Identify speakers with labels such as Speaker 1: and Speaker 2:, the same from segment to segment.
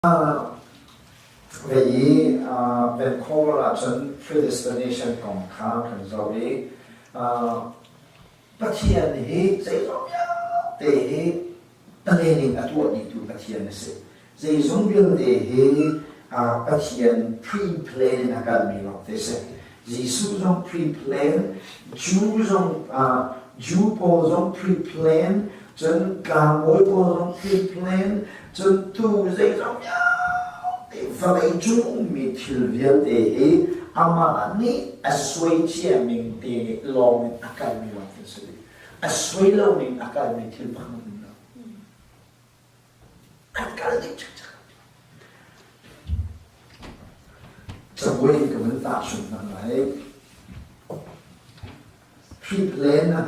Speaker 1: Vậy Vancouver chân predestinationของข้าถึงเราเองปัจจัยนี้ใจสมยาแต่ตั้งแต่นี้ตัวนี้ตัวปัจจัยนี้สิใจสมยาแต่ปัจจัย pre-plan นะครับมีหลักเสกจีสุจง pre-plan จูพอจง pre-plan จนกางไว้พอจง pre-plan จนตัวใจสมยาVậy chúng mình thiếu việc để ama ni asway chia mình để lo mình akan mình làm thế gì asway lo mình akan mình thiếu bằng mình lo akan đi chắc chắc cho quên cái vấn ta xuống làm lại pre-plan là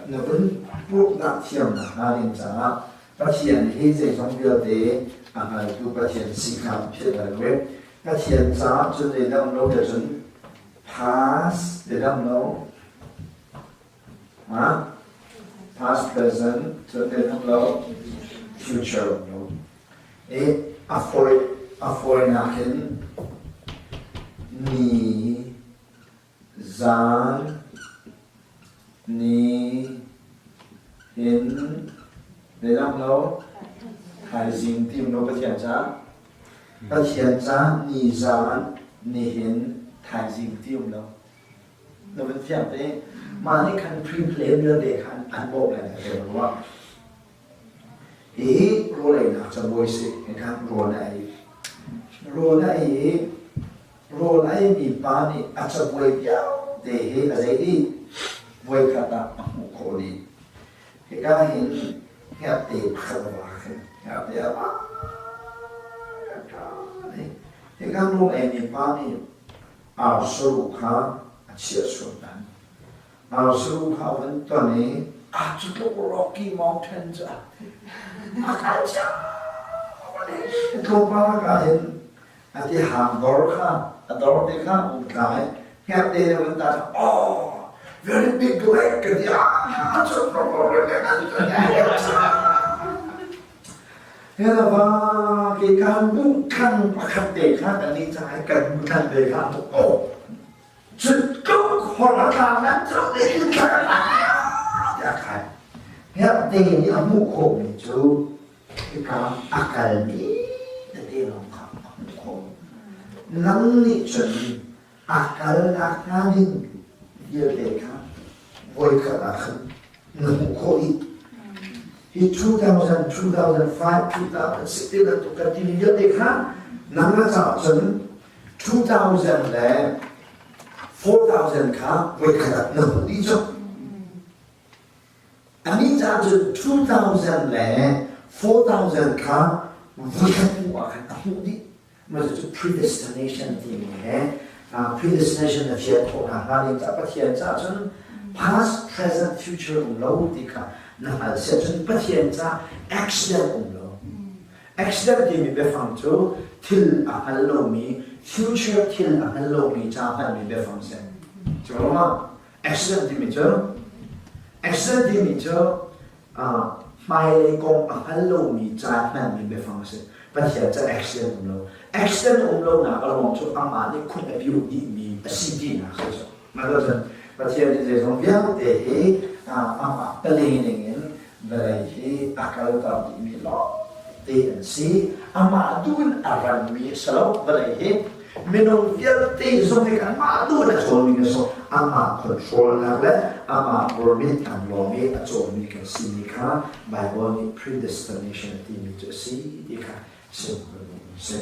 Speaker 1: nó vẫn buộc đặt thiam là hai điểm giá phát hiện hết dây trong việc để tu phát hiện sinh khámဖြစ်là web phát hiện giá cho để làm lâu để chuẩn past để làm lâu past present cho để làm lâu future lâu avoid nakin ni zan ni hin để làm lâu hai dính tìm nó phát hiện ra ni zan ni hin hai dính tìm nó vẫn phiền thế mà cái khăn pre-plan nữa để khăn ăn bộ này là hiểu không ạ ý rô này là cho bôi xị cái khăn rô này bị ba này ăn cho bôi béo để hết là dễ đi bôi khát đã một khổ đi cái ca hình hẹp để khăn vào hẹp để ba cái ca rô này bị ba này ảo sâu khá chia xuống đàn ảo sâu khá vẫn toàn này chút lúc Rocky Mountains khá chá không bao cả hình thì hàm đỏ khá một cái hẹp đây là vẫn ta very big lake cái gì chút lúc thế là cái can bung khăn và khăn để khăn là đi trái cần khăn để khăn chút lúc hoặc là khăn nó chút để khăn ya khai hẹp đây ni amu khổ mình chú cái can akal ni để đi lòng khổ nắng ni chuẩn akal là khăn hình giờ để khăn vui khăn là khăn nắng khổ ít in 2000, 2005, 2006 là tụi cái tin nhớ đấy khác nắng nó tạo chân 2000 là 4000 khác với cả là nồng đi cho anh ấy ra chân 2000 là 4000 khác với cả quả cái nồng đi mà là predestination thì mình predestination là chuyện của hàng nghìn ta phát hiện ra chân past, present, future cũng lâu thì cả là sẽ chân phát hiện ra accident cũng lâu accident thì mình biết phòng chú till à lâu mi future till à lâu mi cha phải mình biết phòng xem chú không ạ accident thì mình chú accident thì mình chú mai công à lâu mi cha phải mình biết phòng xem phát hiện ra accident cũng lâu là kalau mau chú ăn ăn đi không phải biểu đi mi CD là không sao mà đó là phát hiện ra trong việc để cái này vậy thì akal tao đi mi lo tiền si ama dun aran mi salo vậy thì mình không biết tiền dùng cái ama dun là cho mình cái số ama control là vậy ama permit and law mi cho mình cái si mi cả by one predestination thì mình cho si đi cả xem